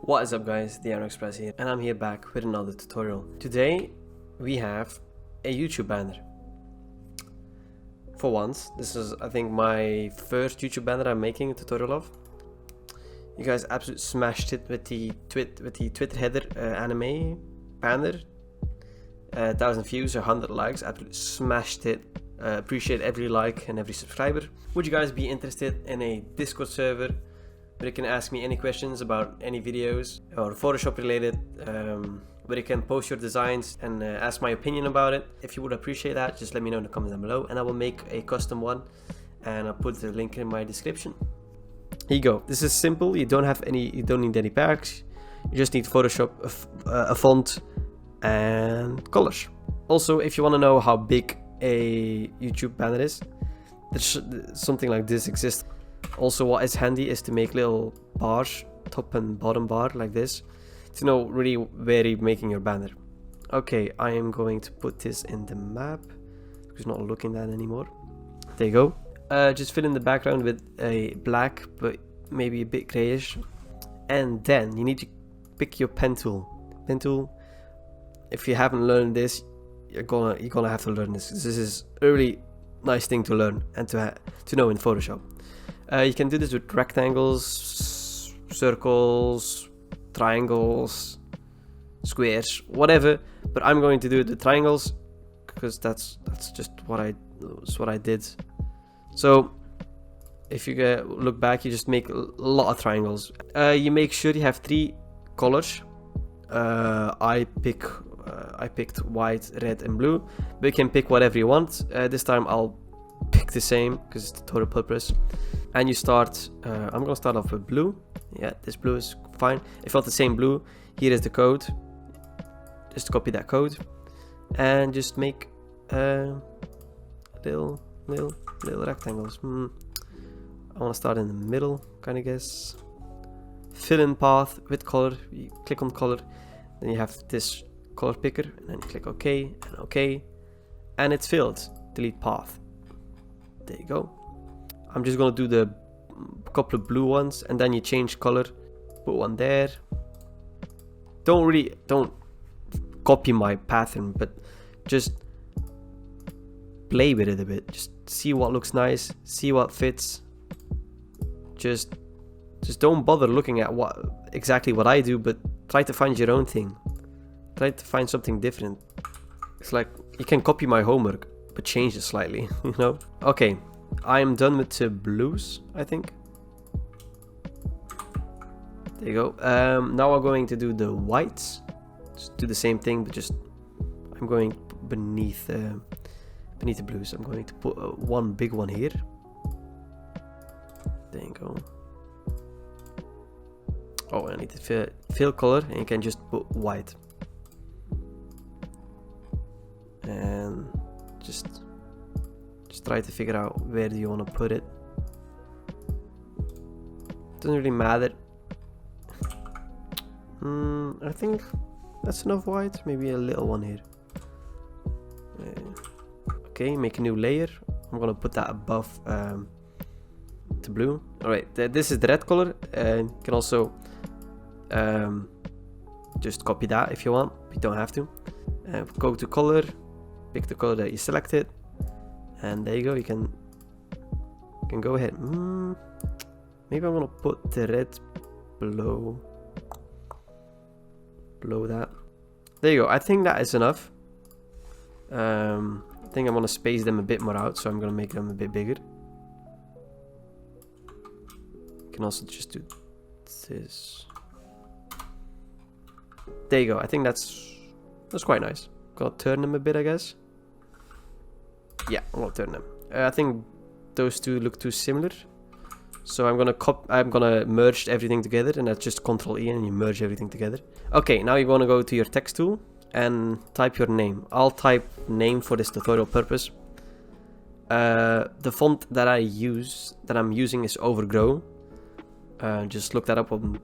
What is up guys, the Aero Express here, and I'm here back with another tutorial. Today we have a YouTube banner. For once, this is I think my first YouTube banner I'm making a tutorial of. You guys absolutely smashed it with the Twitter header anime banner. 1,000 views, 100 likes, absolutely smashed it. Appreciate every like and every subscriber. Would you guys be interested in a Discord server where you can ask me any questions about any videos or Photoshop related, where you can post your designs and ask my opinion about it? If you would appreciate that, just let me know in the comments down below and I will make a custom one and I'll put the link in my description. Here you go. This is simple. You don't need any packs. You just need Photoshop, a font and colors. Also, if you want to know how big a YouTube banner is, something like this exists. Also, what is handy is to make little bars, top and bottom bar like this, to know really where you're making your banner. Okay, I am going to put this in the map because I'm not looking at that anymore. There you go. Just fill in the background with a black, but maybe a bit grayish, and then you need to pick your pen tool. If you haven't learned this, you're gonna have to learn this. This is a really nice thing to learn and to know in Photoshop. You can do this with rectangles, circles, triangles, squares, whatever. But I'm going to do it with triangles because that's just what I did. So if you look back, you just make a lot of triangles. You make sure you have 3 colors. I picked white, red, and blue. But you can pick whatever you want. This time I'll pick the same because it's the total purpose. And you start, I'm gonna start off with blue. Yeah, this blue is fine. If you want the same blue, here is the code. Just copy that code and just make little rectangles. I want to start in the middle, kind of guess. Fill in path with color. You click on color, then you have this color picker, and then you click OK and OK, and it's filled. Delete path. There you go. I'm just gonna do the couple of blue ones, and then you change color. Put one there. Don't copy my pattern, but just play with it a bit. Just see what looks nice, see what fits. Just don't bother looking at exactly what I do, but try to find your own thing. Try to find something different. It's like you can copy my homework, but change it slightly, you know? Okay, I'm done with the blues, I think. There you go. Now we're going to do the whites. Just do the same thing, but just I'm going beneath the blues. I'm going to put one big one here. There you go. Oh, I need to fill color, and you can just put white. And just try to figure out where do you want to put it. Doesn't really matter. I think that's enough white. Maybe a little one here. Okay, make a new layer. I'm gonna put that above the blue. Alright, this is the red color. You can also just copy that if you want. You don't have to. Go to color, pick the color that you selected, and there you go. You can go ahead. Maybe I'm gonna put the red below that. There you go. I think that is enough. I think I'm gonna space them a bit more out, so I'm gonna make them a bit bigger. You can also just do this. There you go. I think that's quite nice. Gonna turn them a bit, I guess. Yeah, I'm gonna turn them. I think those two look too similar, so I'm gonna merge everything together, and that's just Ctrl E, and you merge everything together. Okay, now you're gonna go to your text tool and type your name. I'll type name for this tutorial purpose. The font that I'm using is Overgrow. Just look that up on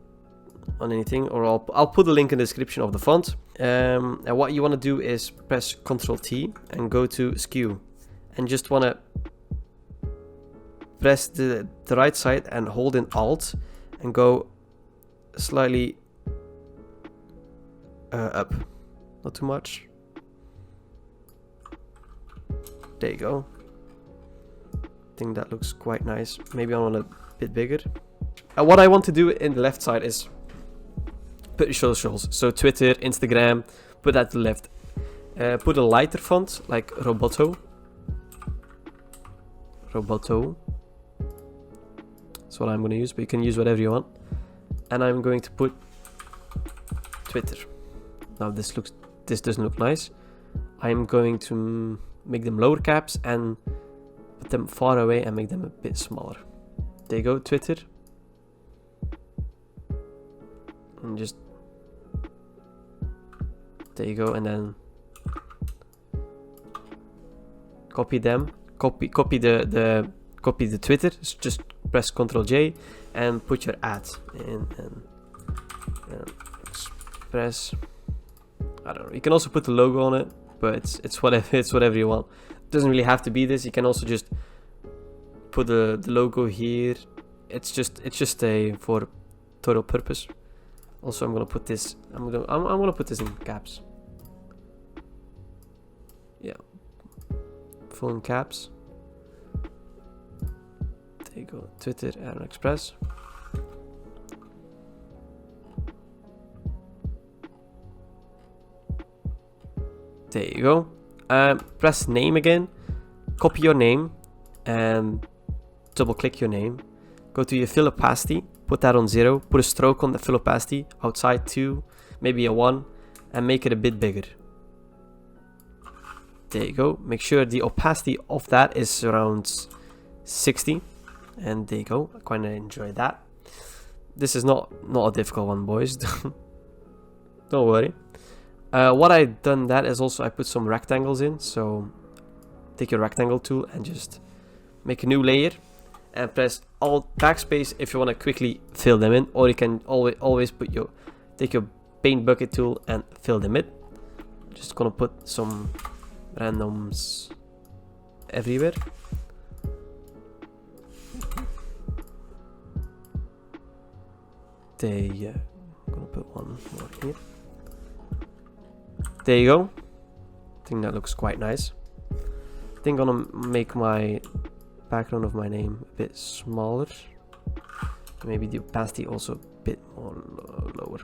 anything, or I'll put a link in the description of the font. And what you want to do is press Ctrl T and go to Skew, and just want to press the right side and hold in Alt and go slightly up. Not too much. There you go. I think that looks quite nice. Maybe I want a bit bigger. And what I want to do in the left side is put your socials. So Twitter, Instagram, put that to the left. Put a lighter font like Roboto. Roboto. That's what I'm going to use, but you can use whatever you want. And I'm going to put Twitter. Now this doesn't look nice. I'm going to make them lower caps and put them far away and make them a bit smaller. There you go, Twitter. And just there you go, and then copy them. Copy the Twitter. Just press Ctrl J and put your ad in and Express. I don't know. You can also put the logo on it, but it's whatever you want. It doesn't really have to be this. You can also just put the logo here. It's just a for total purpose. Also, I'm gonna put this. I'm gonna put this in caps. Yeah, full in caps. There you go. Twitter and Express. There you go. Press name again. Copy your name and double click your name. Go to your fill opacity. Put that on 0. Put a stroke on the fill opacity. Outside 2. Maybe a 1. And make it a bit bigger. There you go. Make sure the opacity of that is around 60. And there you go. I kind of enjoy that. This is not a difficult one, boys. Don't worry. What I done that is also I put some rectangles in. So take your rectangle tool and just make a new layer. And press Alt backspace if you want to quickly fill them in, or you can always take your paint bucket tool and fill them in. Just gonna put some randoms everywhere. I'm gonna put one more here. There you go. I think that looks quite nice. I think I'm gonna make my background of my name a bit smaller. Maybe the opacity also a bit more lower.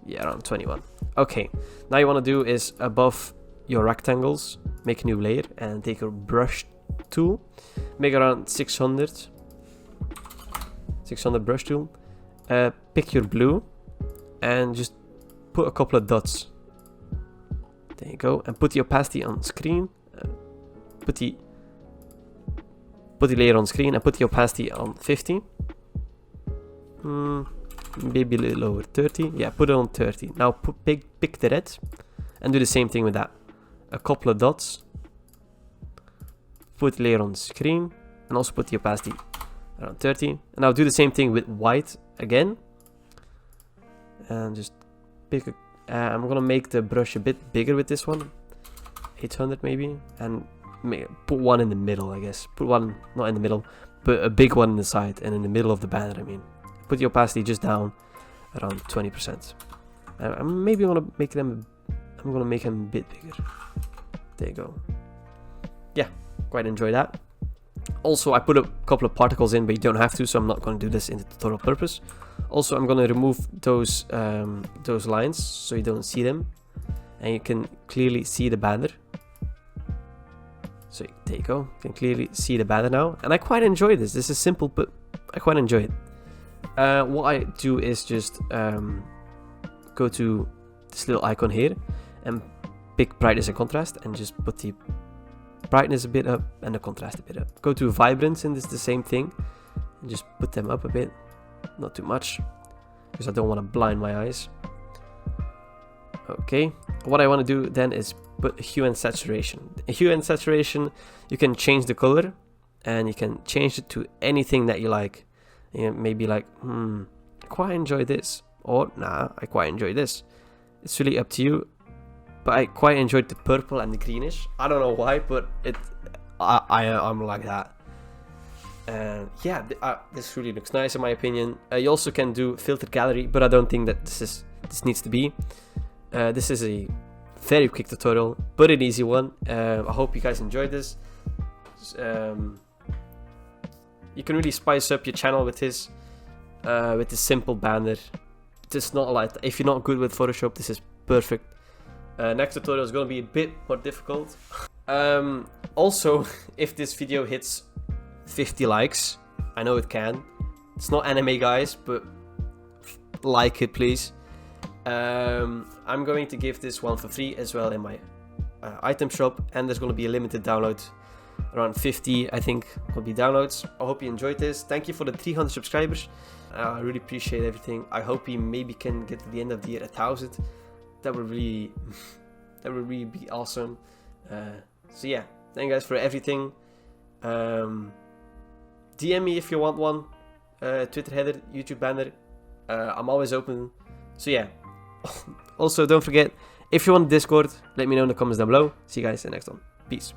Yeah, around 21. Okay, now you want to do is above your rectangles, make a new layer and take your brush tool, make around 600 brush tool, pick your blue and just put a couple of dots. There you go, and put the opacity on screen. Put the layer on screen and put the opacity on 50. Maybe a little lower, 30. Yeah, put it on 30. Now pick the red and do the same thing with that. A couple of dots. Put the layer on screen and also put the opacity around 30. And now do the same thing with white again. And just pick a... I'm gonna make the brush a bit bigger with this one. 800 maybe. And put one in the middle, I guess. Put one, not in the middle, but a big one in the side and in the middle of the banner, I mean. Put the opacity just down around 20%. Maybe I'm gonna make them a bit bigger. There you go. Yeah, quite enjoy that. Also, I put a couple of particles in, but you don't have to, so I'm not going to do this in the tutorial purpose. Also, I'm going to remove those lines so you don't see them, and you can clearly see the banner. So there you go. You can clearly see the banner now, and I quite enjoy this. This is simple, but I quite enjoy it. What I do is just go to this little icon here and pick brightness and contrast, and just put the brightness a bit up and the contrast a bit up. Go to vibrance, and it's the same thing, and just put them up a bit, not too much, because I don't want to blind my eyes. Okay, what I want to do then is put hue and saturation. Hue and saturation, you can change the color, and you can change it to anything that you like. You know, maybe like, I quite enjoy this, or nah, I quite enjoy this. It's really up to you. But I quite enjoyed the purple and the greenish. I don't know why, but I'm like that. And yeah, this really looks nice in my opinion. You also can do filter gallery, but I don't think that this needs to be. This is a very quick tutorial, but an easy one. I hope you guys enjoyed this. You can really spice up your channel with this simple banner. Just not a lot. If you're not good with Photoshop, this is perfect. Next tutorial is going to be a bit more difficult. Also, if this video hits 50 likes, I know it can. It's not anime, guys, but like it, please. I'm going to give this one for free as well in my item shop, and there's going to be a limited download. Around 50, I think, will be downloads. I hope you enjoyed this. Thank you for the 300 subscribers. I really appreciate everything. I hope we maybe can get to the end of the year 1,000. That would really be awesome. So yeah, thank you guys for everything. DM me if you want one. Twitter header, YouTube banner. I'm always open. So yeah. Also, don't forget, if you want Discord, let me know in the comments down below. See you guys in the next one. Peace.